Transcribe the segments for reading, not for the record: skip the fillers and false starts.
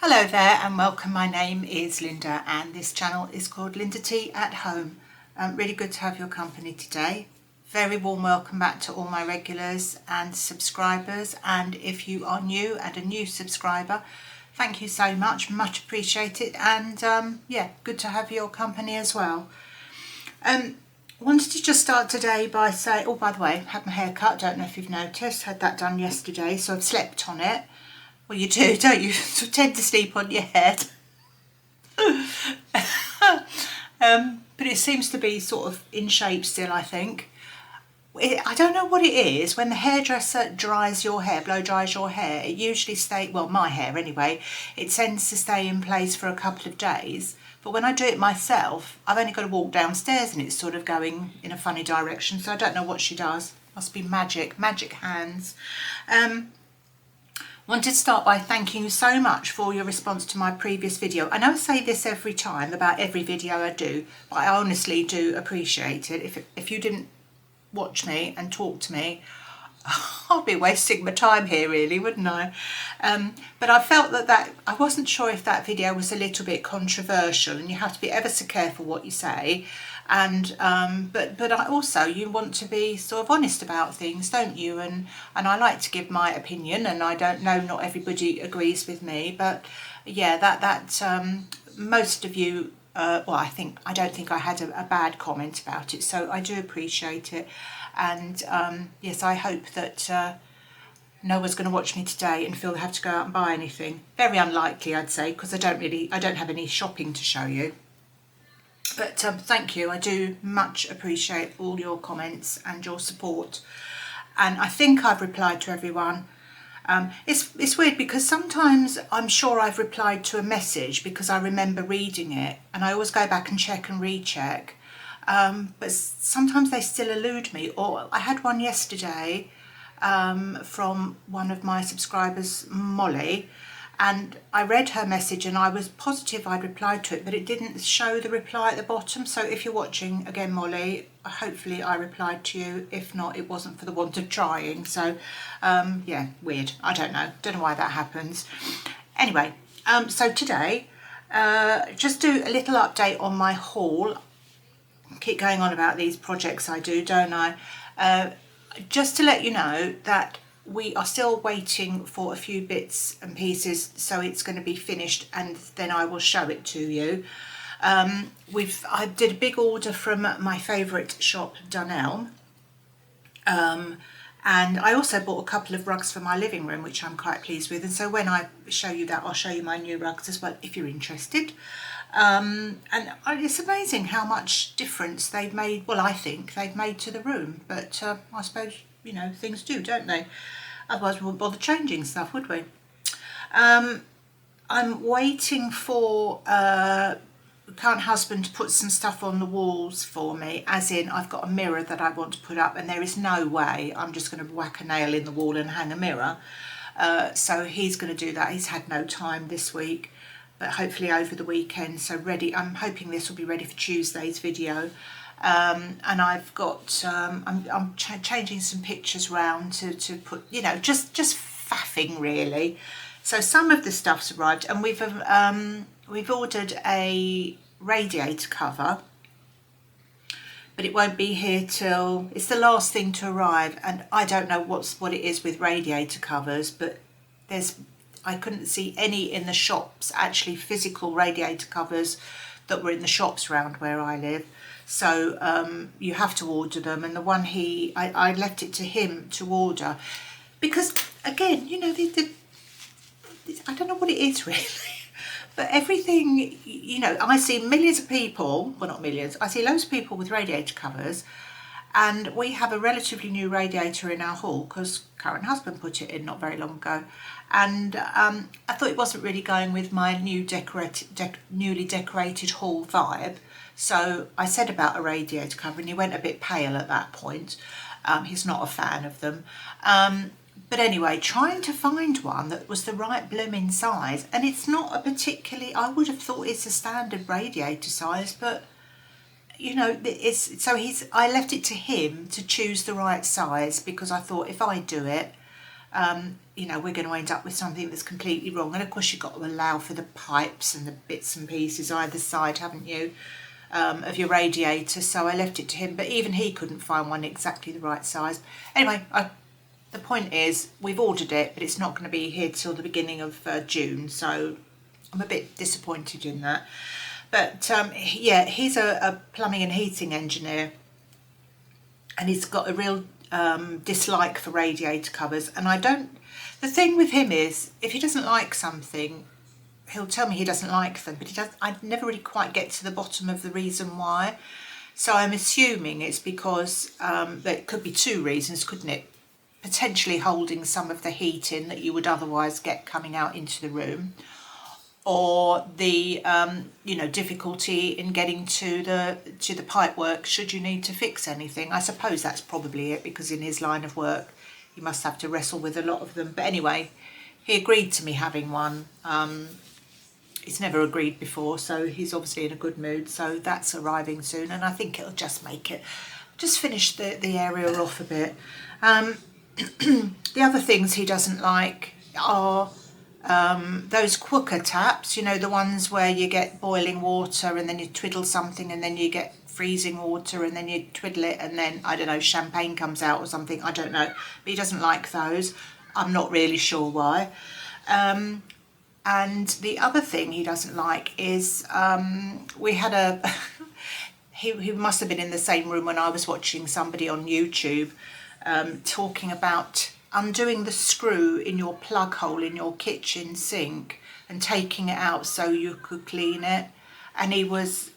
Hello there and welcome. My name is Linda and this channel is called Linda T at Home. Really good to have your company today. Very warm welcome back to all my regulars and subscribers, and if you are new and a new subscriber, thank you so much, much appreciated, and yeah, good to have your company as well. Wanted to just start today by saying, oh, by the way, had my hair cut, don't know if you've noticed, had that done yesterday, so I've slept on it. Well, you do, don't you? You tend to sleep on your head. But it seems to be sort of in shape still, I think. I don't know what it is. When the hairdresser dries your hair, blow dries your hair, it usually stays, well, my hair anyway, it tends to stay in place for a couple of days. But when I do it myself, I've only got to walk downstairs and it's sort of going in a funny direction. So I don't know what she does. Must be magic hands. Wanted to start by thanking you so much for your response to my previous video. I know I say this every time about every video I do, but I honestly do appreciate it. If you didn't watch me and talk to me, I'd be wasting my time here really, wouldn't I? But I felt that I wasn't sure if that video was a little bit controversial, and you have to be ever so careful what you say. And but I also, you want to be sort of honest about things, don't you? And I like to give my opinion, and I don't know, not everybody agrees with me, but yeah, that most of you, well, I don't think I had a bad comment about it, so I do appreciate it. And yes, I hope that no one's going to watch me today and feel they have to go out and buy anything. Very unlikely, I'd say, because I don't have any shopping to show you. But thank you. I do much appreciate all your comments and your support. And I think I've replied to everyone. It's weird because sometimes I'm sure I've replied to a message because I remember reading it, and I always go back and check and recheck. But sometimes they still elude me. Or I had one yesterday from one of my subscribers, Molly, and I read her message and I was positive I'd replied to it, but it didn't show the reply at the bottom. So if you're watching, again, Molly, hopefully I replied to you. If not, it wasn't for the want of trying. So yeah, weird. I don't know why that happens. Anyway, so today, just do a little update on my haul. Keep going on about these projects I do, don't I? Just to let you know that we are still waiting for a few bits and pieces, so it's going to be finished and then I will show it to you. I did a big order from my favourite shop, Dunelm, and I also bought a couple of rugs for my living room, which I'm quite pleased with, and so when I show you that, I'll show you my new rugs as well if you're interested. And it's amazing how much difference they've made, well, I think they've made to the room, but I suppose, you know, things do, don't they? Otherwise we wouldn't bother changing stuff, would we? I'm waiting for current husband to put some stuff on the walls for me, as in I've got a mirror that I want to put up, and there is no way I'm just going to whack a nail in the wall and hang a mirror. So he's going to do that. He's had no time this week, but hopefully over the weekend. So ready, I'm hoping this will be ready for Tuesday's video. And I've got I'm changing some pictures round to put, you know, just faffing really. So some of the stuff's arrived, and we've ordered a radiator cover, but it won't be here till, it's the last thing to arrive, and I don't know what it is with radiator covers, but I couldn't see any in the shops, actually physical radiator covers that were in the shops around where I live. So you have to order them, and the one I left it to him to order, because again, you know, I don't know what it is really, but everything, you know, I see millions of people, well, not millions, I see loads of people with radiator covers, and we have a relatively new radiator in our hall because current husband put it in not very long ago, and I thought it wasn't really going with my newly decorated hall vibe. So I said about a radiator cover, and he went a bit pale at that point. He's not a fan of them. But anyway, trying to find one that was the right blooming size, and it's not a particularly, I would have thought it's a standard radiator size, but you know, I left it to him to choose the right size, because I thought if I do it, you know, we're going to end up with something that's completely wrong. And of course, you've got to allow for the pipes and the bits and pieces either side, haven't you, of your radiator. So I left it to him, but even he couldn't find one exactly the right size. Anyway, the point is, we've ordered it, but it's not going to be here till the beginning of June. So I'm a bit disappointed in that. But yeah, he's a plumbing and heating engineer, and he's got a real dislike for radiator covers. And the thing with him is, if he doesn't like something, he'll tell me he doesn't like them, but I never really quite get to the bottom of the reason why. So I'm assuming it's because there could be two reasons, couldn't it? Potentially holding some of the heat in that you would otherwise get coming out into the room, or the you know, difficulty in getting to the pipe work should you need to fix anything. I suppose that's probably it, because in his line of work he must have to wrestle with a lot of them. But anyway, he agreed to me having one. He's never agreed before, so he's obviously in a good mood. So that's arriving soon, and I think it'll just finish the area off a bit. The other things he doesn't like are those cooker taps, you know, the ones where you get boiling water and then you twiddle something and then you get freezing water and then you twiddle it and then, I don't know, champagne comes out or something, I don't know. But he doesn't like those. I'm not really sure why. And the other thing he doesn't like is we had he must have been in the same room when I was watching somebody on YouTube talking about undoing the screw in your plug hole in your kitchen sink and taking it out so you could clean it. And he was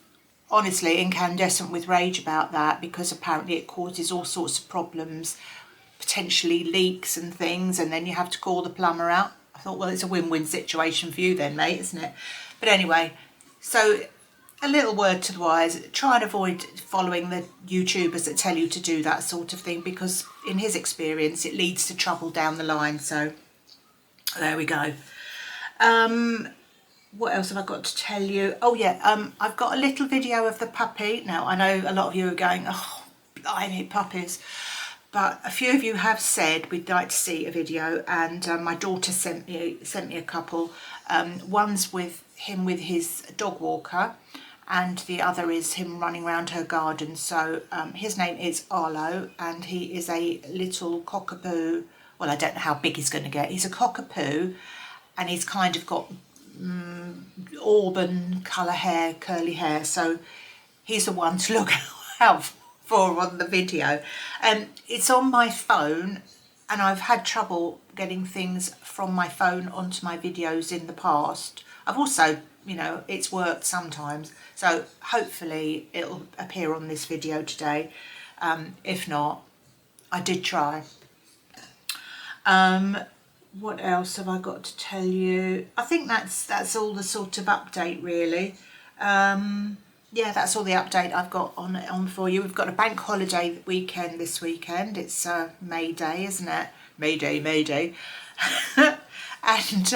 honestly incandescent with rage about that, because apparently it causes all sorts of problems, potentially leaks and things, and then you have to call the plumber out. I thought, well, it's a win-win situation for you then, mate, isn't it? But anyway, so a little word to the wise, try and avoid following the YouTubers that tell you to do that sort of thing, because in his experience it leads to trouble down the line. So there we go. What else have I got to tell you? Oh yeah, I've got a little video of the puppy. Now I know a lot of you are going, oh, blimey, puppies. But a few of you have said we'd like to see a video, and my daughter sent me a couple. One's with him with his dog walker, and the other is him running around her garden. So his name is Arlo, and he is a little cockapoo. Well, I don't know how big he's going to get. He's a cockapoo, and he's kind of got auburn colour hair, curly hair. So he's the one to look out for on the video. It's on my phone, and I've had trouble getting things from my phone onto my videos in the past. I've also, you know, it's worked sometimes, so hopefully it'll appear on this video today. If not, I did try. What else have I got to tell you? I think that's all the sort of update really. Yeah, that's all the update I've got on for you. We've got a bank holiday weekend this weekend. It's May Day, isn't it? May Day. And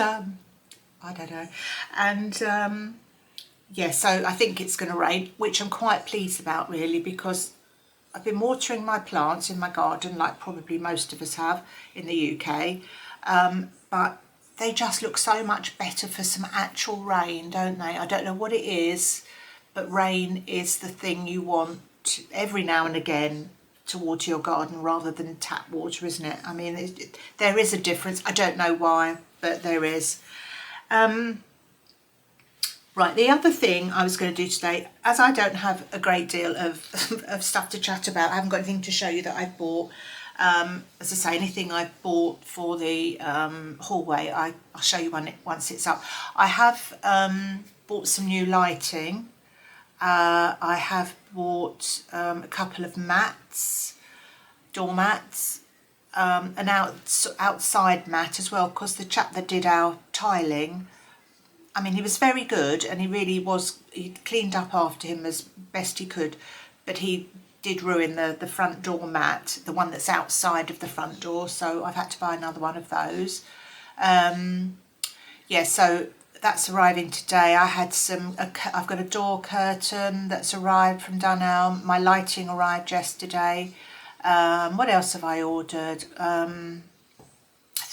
I don't know. And yeah, so I think it's going to rain, which I'm quite pleased about really, because I've been watering my plants in my garden like probably most of us have in the UK. But they just look so much better for some actual rain, don't they? I don't know what it is, but rain is the thing you want every now and again to water your garden rather than tap water, isn't it? I mean, there is a difference. I don't know why, but there is. Right, the other thing I was going to do today, as I don't have a great deal of stuff to chat about, I haven't got anything to show you that I've bought. As I say, anything I bought for the hallway, I'll show you once it's up. I have bought some new lighting. I have bought a couple of mats, door mats, an outside mat as well, because the chap that did our tiling, I mean, he was very good, and he really was, he cleaned up after him as best he could, but he did ruin the front door mat, the one that's outside of the front door, so I've had to buy another one of those. Yeah, so that's arriving today. I had I've got a door curtain that's arrived from Dunelm. My lighting arrived yesterday. What else have I ordered? I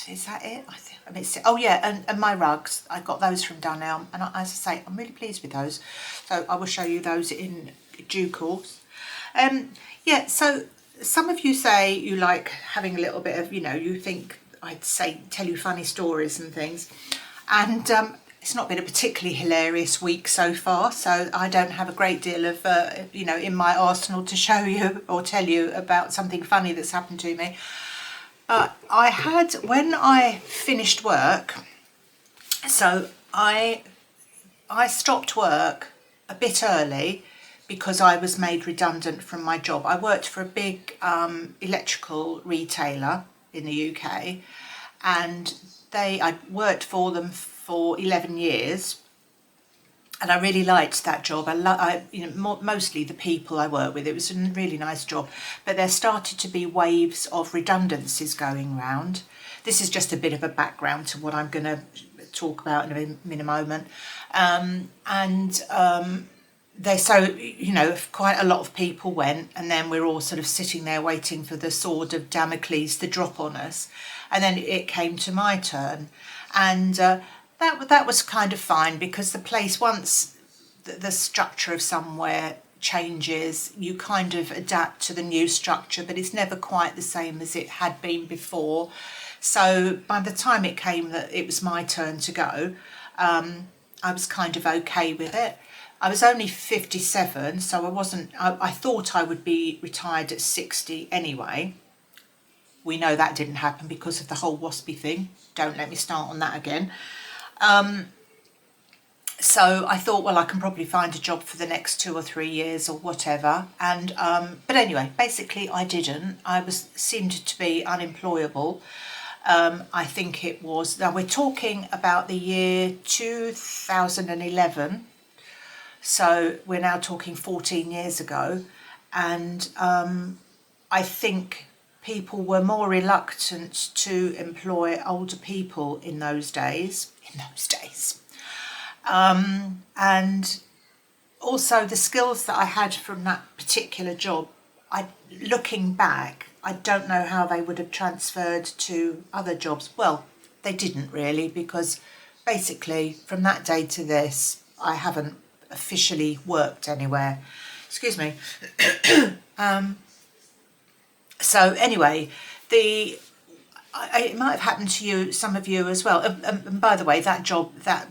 is that it? I mean, oh yeah, and my rugs, I got those from Dunelm, and as I say, I'm really pleased with those. So I will show you those in due course. Yeah, so some of you say you like having a little bit of, you think I'd say tell you funny stories and things, and it's not been a particularly hilarious week so far, so I don't have a great deal of in my arsenal to show you or tell you about something funny that's happened to me. I had, when I finished work, so I stopped work a bit early because I was made redundant from my job. I worked for a big electrical retailer in the UK, and I worked for them for 11 years, and I really liked that job. Mostly the people I worked with. It was a really nice job, but there started to be waves of redundancies going round. This is just a bit of a background to what I'm going to talk about in a moment, quite a lot of people went, and then we're all sort of sitting there waiting for the sword of Damocles to drop on us, and then it came to my turn, and that was kind of fine, because the place, once the structure of somewhere changes, you kind of adapt to the new structure, but it's never quite the same as it had been before. So by the time it came that it was my turn to go, I was kind of okay with it. I was only 57, so I thought I would be retired at 60 anyway. We know that didn't happen because of the whole WASPy thing. Don't let me start on that again. So I thought, well, I can probably find a job for the next 2 or 3 years or whatever. And but anyway, basically I didn't. Seemed to be unemployable. I think it was, now we're talking about the year 2011. So we're now talking 14 years ago, and I think people were more reluctant to employ older people in those days. And also the skills that I had from that particular job, looking back, I don't know how they would have transferred to other jobs. Well, they didn't really, because basically from that day to this, I haven't officially worked anywhere. Excuse me. So anyway, it might have happened to you, some of you as well. And by the way, that job, that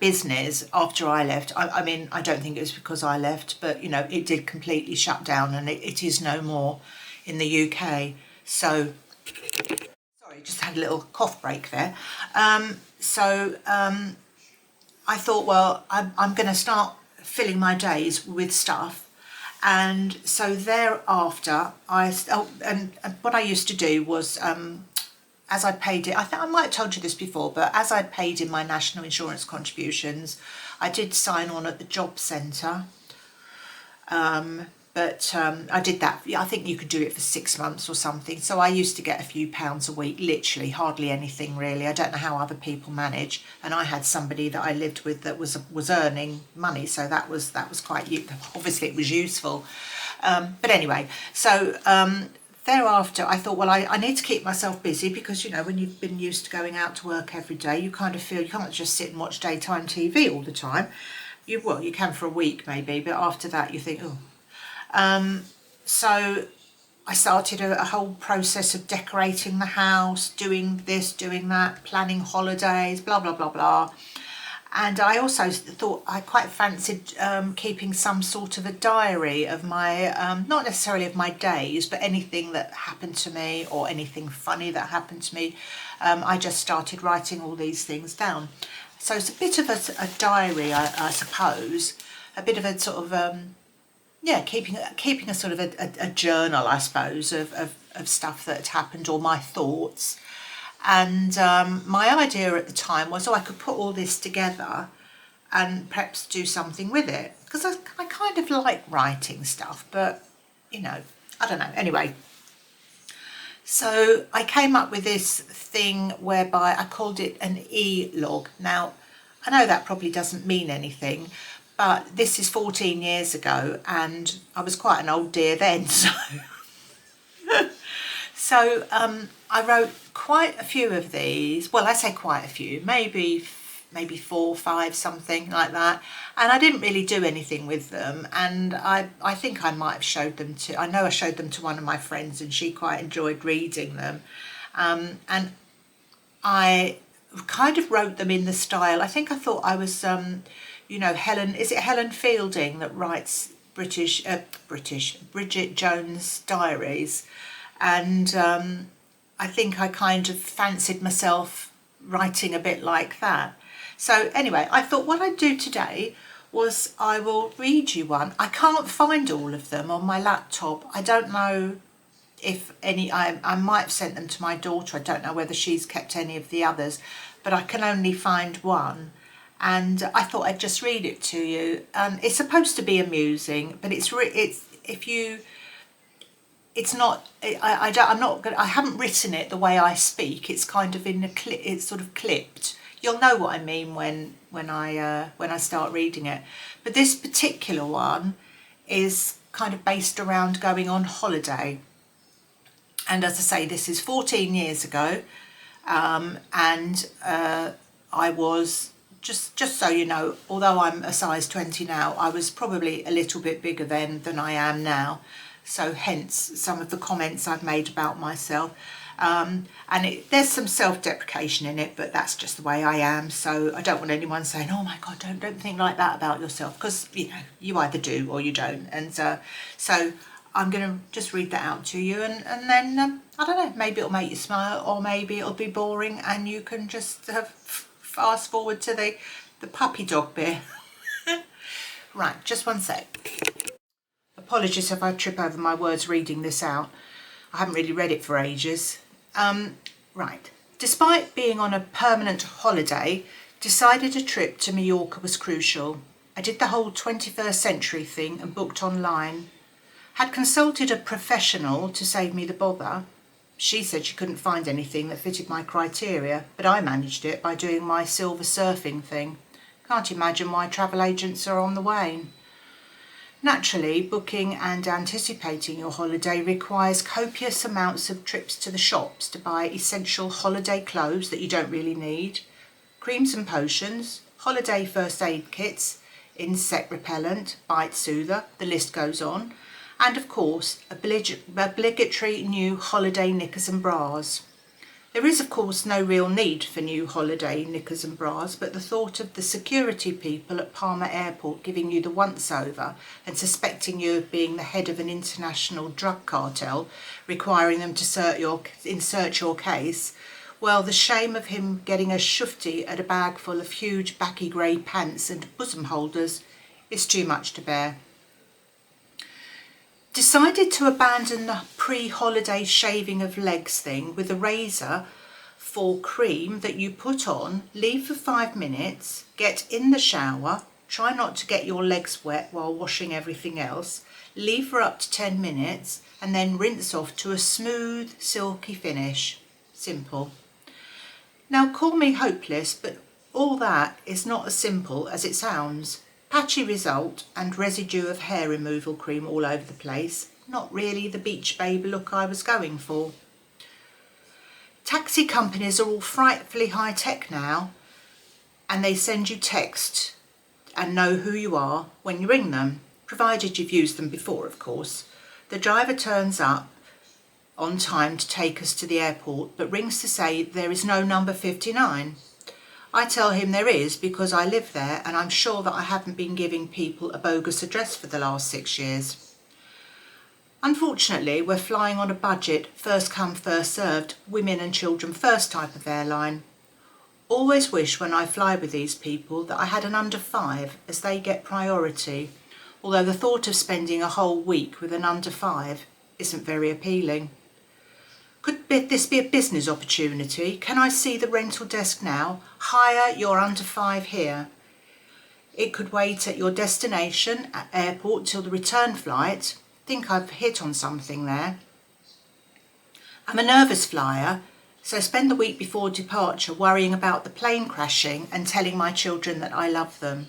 business, after I left, I mean, I don't think it was because I left, but it did completely shut down, and it is no more in the UK. So sorry, just had a little cough break there. I thought, well, I'm going to start filling my days with stuff. And so thereafter, and what I used to do was, as I paid it, I think I might have told you this before, but as I paid in my national insurance contributions, I did sign on at the job centre. I did that. I think you could do it for 6 months or something. So I used to get a few pounds a week, literally hardly anything really. I don't know how other people manage. And I had somebody that I lived with that was earning money, so that was quite, obviously it was useful. But anyway, so thereafter I thought, well, I need to keep myself busy, because when you've been used to going out to work every day, you kind of feel you can't just sit and watch daytime TV all the time. You can for a week maybe, but after that you think, oh. So I started a whole process of decorating the house, doing this, doing that, planning holidays, blah, blah, blah, blah. And I also thought I quite fancied keeping some sort of a diary of my, not necessarily of my days, but anything that happened to me or anything funny that happened to me. I just started writing all these things down. So it's a bit of a diary, I suppose, a bit of a sort of, keeping a sort of a journal, I suppose, of stuff that had happened, or my thoughts. And my idea at the time was, I could put all this together and perhaps do something with it, because I kind of like writing stuff, but I don't know. Anyway, so I came up with this thing whereby I called it an e-log. Now, I know that probably doesn't mean anything, but this is 14 years ago, and I was quite an old dear then, so So I wrote quite a few of these. Well, I say quite a few, maybe 4, 5, something like that. And I didn't really do anything with them. And I think I might have showed them to, I know I showed them to one of my friends and she quite enjoyed reading them. And I kind of wrote them in the style, I think I thought I was, you know, is it Helen Fielding that writes Bridget Jones' diaries? And I think I kind of fancied myself writing a bit like that. So anyway, I thought what I'd do today was I will read you one. I can't find all of them on my laptop. I don't know if any, I might have sent them to my daughter. I don't know whether she's kept any of the others, but I can only find one. And I thought I'd just read it to you. It's supposed to be amusing, but I haven't written it the way I speak. It's kind of in a clip. It's sort of clipped. You'll know what I mean when I start reading it. But this particular one is kind of based around going on holiday. And as I say, this is 14 years ago, and I was, just so you know, although I'm a size 20 now, I was probably a little bit bigger then than I am now. So hence some of the comments I've made about myself. And there's some self-deprecation in it, but that's just the way I am. So I don't want anyone saying, oh my God, don't think like that about yourself, because, you know, you either do or you don't. And so I'm going to just read that out to you, and then, I don't know, maybe it'll make you smile, or maybe it'll be boring and you can just fast forward to the puppy dog bit. Right, just one sec. Apologies if I trip over my words reading this out. I haven't really read it for ages. Right. Despite being on a permanent holiday, decided a trip to Mallorca was crucial. I did the whole 21st century thing and booked online. Had consulted a professional to save me the bother. She said she couldn't find anything that fitted my criteria, but I managed it by doing my silver surfing thing. Can't imagine why travel agents are on the wane. Naturally, booking and anticipating your holiday requires copious amounts of trips to the shops to buy essential holiday clothes that you don't really need, creams and potions, holiday first aid kits, insect repellent, bite soother, the list goes on, and of course, obligatory new holiday knickers and bras. There is of course no real need for new holiday knickers and bras, but the thought of the security people at Palma Airport giving you the once-over and suspecting you of being the head of an international drug cartel, requiring them to insert your case, well, the shame of him getting a shufti at a bag full of huge baggy grey pants and bosom holders is too much to bear. Decided to abandon the pre-holiday shaving of legs thing with a razor for cream that you put on, leave for 5 minutes, get in the shower, try not to get your legs wet while washing everything else, leave for up to 10 minutes and then rinse off to a smooth, silky finish. Simple. Now call me hopeless, but all that is not as simple as it sounds. Patchy result and residue of hair removal cream all over the place. Not really the beach babe look I was going for. Taxi companies are all frightfully high tech now, and they send you text and know who you are when you ring them, provided you've used them before, of course. The driver turns up on time to take us to the airport, but rings to say there is no number 59. I tell him there is because I live there and I'm sure that I haven't been giving people a bogus address for the last 6 years. Unfortunately, we're flying on a budget, first come, first served, women and children first type of airline. Always wish when I fly with these people that I had an under 5 as they get priority, although the thought of spending a whole week with an under 5 isn't very appealing. Could this be a business opportunity? Can I see the rental desk now? Hire your under 5 here. It could wait at your destination at airport till the return flight. Think I've hit on something there. I'm a nervous flyer, so spend the week before departure worrying about the plane crashing and telling my children that I love them.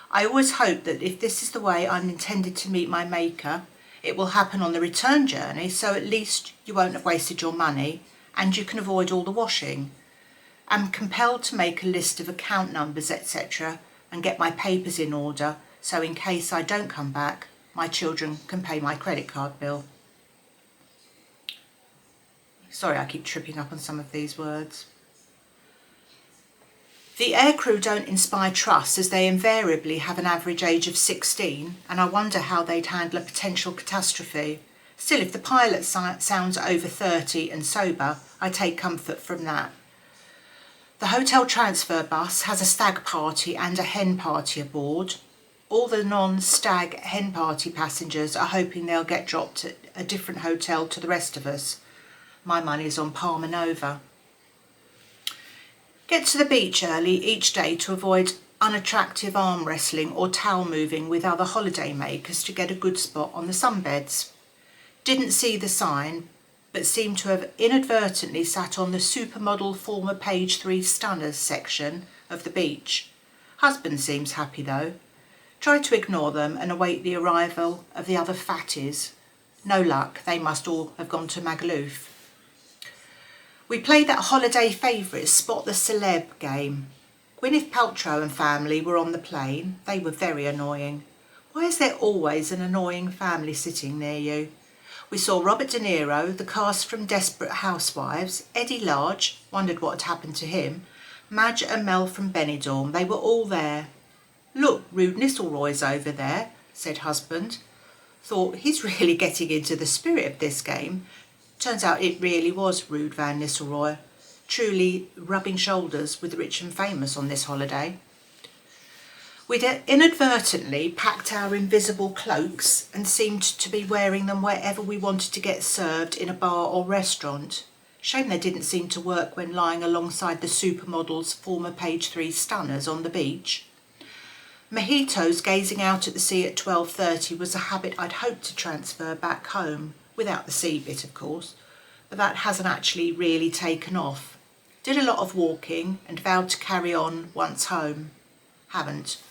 I always hope that if this is the way I'm intended to meet my maker, It will happen on the return journey, so at least you won't have wasted your money and you can avoid all the washing. I'm compelled to make a list of account numbers, etc., and get my papers in order, so in case I don't come back, my children can pay my credit card bill. Sorry, I keep tripping up on some of these words. The aircrew don't inspire trust, as they invariably have an average age of 16, and I wonder how they'd handle a potential catastrophe. Still, if the pilot sounds over 30 and sober, I take comfort from that. The hotel transfer bus has a stag party and a hen party aboard. All the non-stag hen party passengers are hoping they'll get dropped at a different hotel to the rest of us. My money's on Palma Nova. Get to the beach early each day to avoid unattractive arm wrestling or towel moving with other holiday makers to get a good spot on the sunbeds. Didn't see the sign, but seemed to have inadvertently sat on the supermodel former page 3 stunners section of the beach. Husband seems happy though. Try to ignore them and await the arrival of the other fatties. No luck, they must all have gone to Magaluf. We played that holiday favourite Spot the Celeb game. Gwyneth Paltrow and family were on the plane. They were very annoying. Why is there always an annoying family sitting near you? We saw Robert De Niro, the cast from Desperate Housewives, Eddie Large, wondered what had happened to him, Madge and Mel from Benidorm. They were all there. Look, Rude Nistelrooy's over there, said husband. Thought he's really getting into the spirit of this game. Turns out it really was Rude Van Nistelrooy, truly rubbing shoulders with the rich and famous on this holiday. We'd inadvertently packed our invisible cloaks and seemed to be wearing them wherever we wanted to get served in a bar or restaurant. Shame they didn't seem to work when lying alongside the supermodel's former page 3 stunners on the beach. Mojitos gazing out at the sea at 12:30 was a habit I'd hoped to transfer back home, without the sea bit of course, but that hasn't actually really taken off. Did a lot of walking and vowed to carry on once home. Haven't.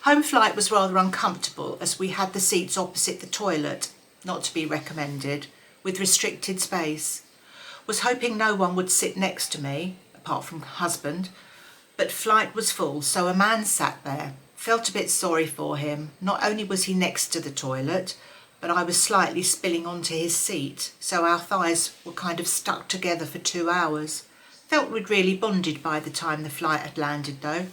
Home flight was rather uncomfortable as we had the seats opposite the toilet, not to be recommended, with restricted space. Was hoping no one would sit next to me, apart from husband, but flight was full, so a man sat there. Felt a bit sorry for him. Not only was he next to the toilet, but I was slightly spilling onto his seat, so our thighs were kind of stuck together for 2 hours. Felt we'd really bonded by the time the flight had landed though.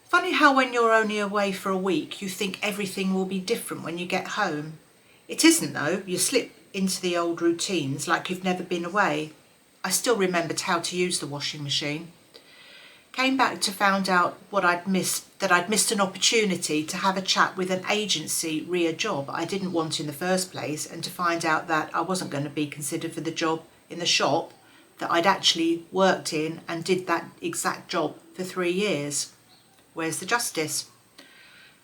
Funny how when you're only away for a week, you think everything will be different when you get home. It isn't though. You slip into the old routines like you've never been away. I still remembered how to use the washing machine. Came back to found out that I'd missed an opportunity to have a chat with an agency re a job I didn't want in the first place, and to find out that I wasn't going to be considered for the job in the shop that I'd actually worked in and did that exact job for 3 years. Where's the justice?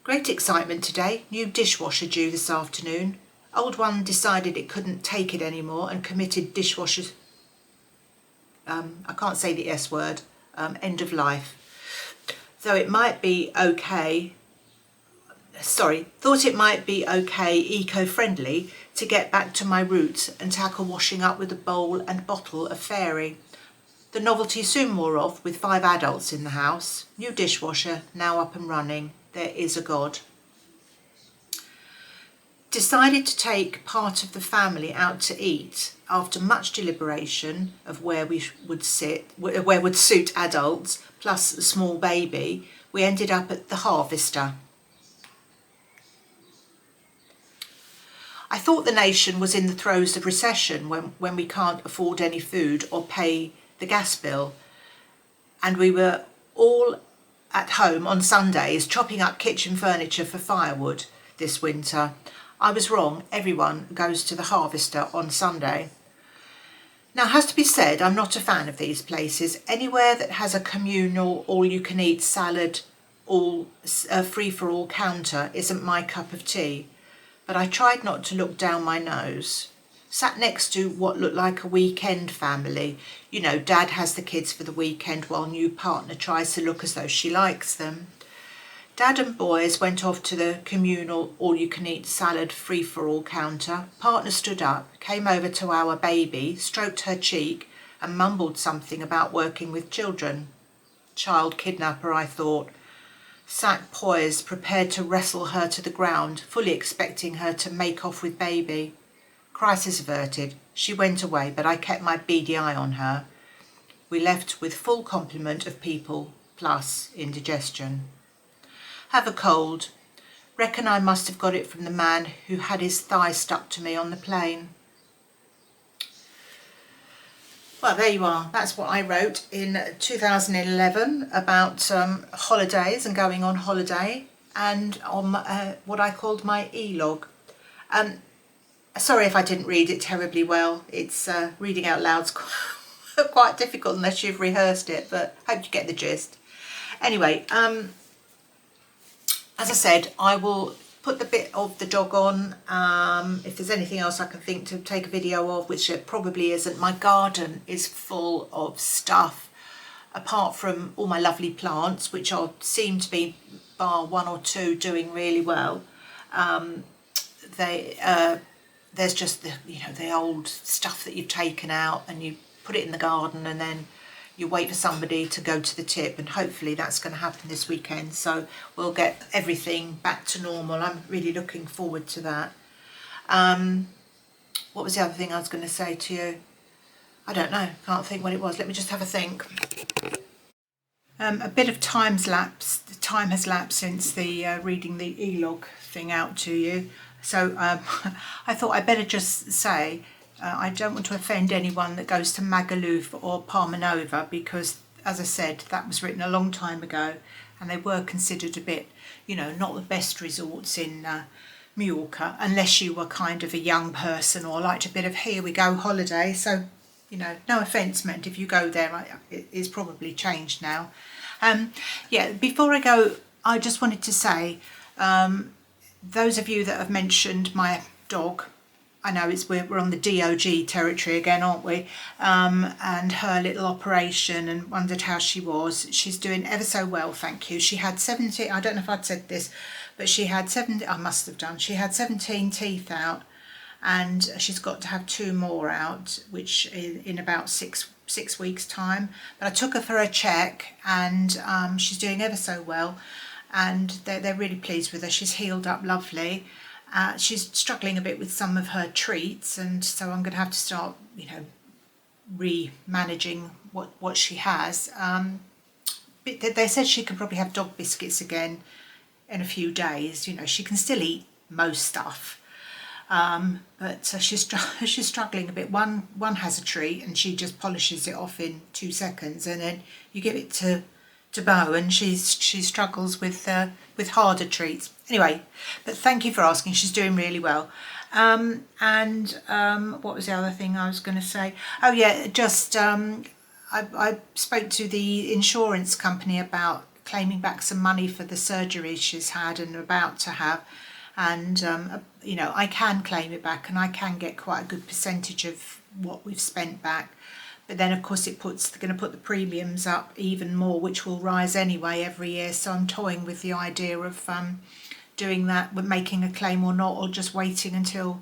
Great excitement today. New dishwasher due this afternoon. Old one decided it couldn't take it anymore and committed dishwasher. I can't say the S word. End of life. Thought it might be okay, eco-friendly to get back to my roots and tackle washing up with a bowl and bottle of fairy. The novelty soon wore off with 5 adults in the house. New dishwasher now up and running. There is a God. Decided to take part of the family out to eat. After much deliberation of where would suit adults plus a small baby, we ended up at the Harvester. I thought the nation was in the throes of recession when we can't afford any food or pay the gas bill, and we were all at home on Sundays chopping up kitchen furniture for firewood this winter. I was wrong. Everyone goes to the Harvester on Sunday. Now, it has to be said, I'm not a fan of these places. Anywhere that has a communal, all-you-can-eat salad, free-for-all counter isn't my cup of tea. But I tried not to look down my nose. Sat next to what looked like a weekend family. You know, Dad has the kids for the weekend while new partner tries to look as though she likes them. Dad and boys went off to the communal all-you-can-eat salad free-for-all counter. Partner stood up, came over to our baby, stroked her cheek and mumbled something about working with children. Child kidnapper, I thought. Sat poised, prepared to wrestle her to the ground, fully expecting her to make off with baby. Crisis averted. She went away, but I kept my beady eye on her. We left with full complement of people, plus indigestion. Have a cold. Reckon I must have got it from the man who had his thigh stuck to me on the plane. Well, there you are. That's what I wrote in 2011 about holidays and going on holiday, and on what I called my e-log. Sorry if I didn't read it terribly well. It's reading out loud's quite difficult unless you've rehearsed it, but I hope you get the gist. Anyway, as I said, I will put the bit of the dog on. If there's anything else I can think to take a video of, which it probably isn't. My garden is full of stuff, apart from all my lovely plants, which seem to be, bar one or two, doing really well. There's just the old stuff that you've taken out and you put it in the garden, and then you wait for somebody to go to the tip, and hopefully that's going to happen this weekend, so we'll get everything back to normal. I'm really looking forward to that. What was the other thing I was going to say to you? I don't know, can't think what it was. Let me just have a think. A bit of time has lapsed since the reading the e-log thing out to you, so I thought I'd better just say I don't want to offend anyone that goes to Magaluf or Palmanova, because, as I said, that was written a long time ago, and they were considered a bit, not the best resorts in Mallorca, unless you were kind of a young person or liked a bit of here we go holiday. So, no offence meant if you go there. It is probably changed now. Yeah, before I go, I just wanted to say, those of you that have mentioned my dog, I know we're on the DOG territory again, aren't we? And her little operation, and wondered how she was. She's doing ever so well, thank you. She had 17, I don't know if I'd said this, but she had 17, I must have done. She had 17 teeth out, and she's got to have 2 more out, which in about six weeks time. But I took her for a check, and she's doing ever so well, and they're really pleased with her. She's healed up lovely. She's struggling a bit with some of her treats, and so I'm going to have to start, re-managing what she has. They said she could probably have dog biscuits again in a few days. She can still eat most stuff, but she's struggling a bit. One has a treat and she just polishes it off in 2 seconds, and then you give it to Bo, and she struggles with harder treats. Anyway, but thank you for asking. She's doing really well. What was the other thing I was going to say? Oh yeah, just I spoke to the insurance company about claiming back some money for the surgery she's had and about to have, and I can claim it back, and I can get quite a good percentage of what we've spent back. But then, of course, they're going to put the premiums up even more, which will rise anyway every year. So I'm toying with the idea of doing that, with making a claim or not, or just waiting until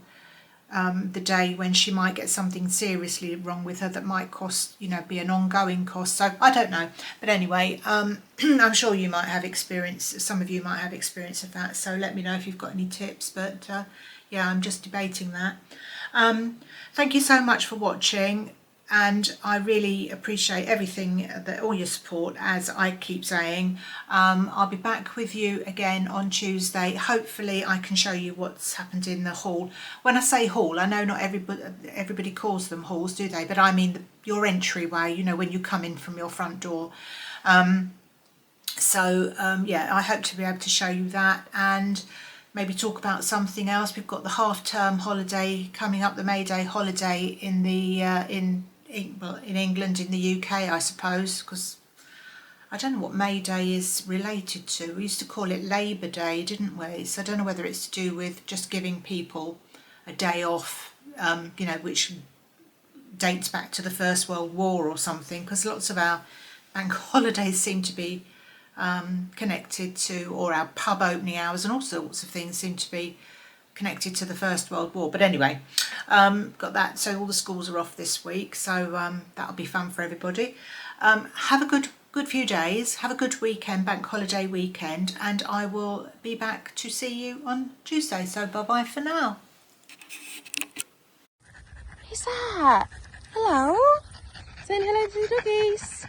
the day when she might get something seriously wrong with her that might cost, be an ongoing cost. So I don't know. But anyway, I'm sure you might have experience. Some of you might have experience of that. So let me know if you've got any tips. But yeah, I'm just debating that. Thank you so much for watching. And I really appreciate everything, all your support, as I keep saying. I'll be back with you again on Tuesday. Hopefully I can show you what's happened in the hall. When I say hall, I know not everybody calls them halls, do they? But I mean your entryway, when you come in from your front door. Yeah, I hope to be able to show you that, and maybe talk about something else. We've got the half-term holiday coming up, the May Day holiday in England, in the UK, I suppose, because I don't know what May Day is related to. We used to call it Labour Day, didn't we? So I don't know whether it's to do with just giving people a day off, which dates back to the First World War or something, because lots of our bank holidays seem to be connected to, or our pub opening hours, and all sorts of things seem to be connected to the First World War. But anyway, got that. So all the schools are off this week, so that'll be fun for everybody. Have a good few days. Have a good weekend, bank holiday weekend, and I will be back to see you on Tuesday. So bye bye for now. Who's that? Hello? Saying hello to the doggies.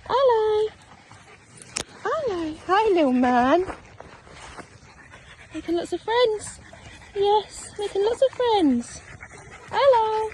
Hello. Hello. Hi, little man. Making lots of friends. Yes, making lots of friends. Hello.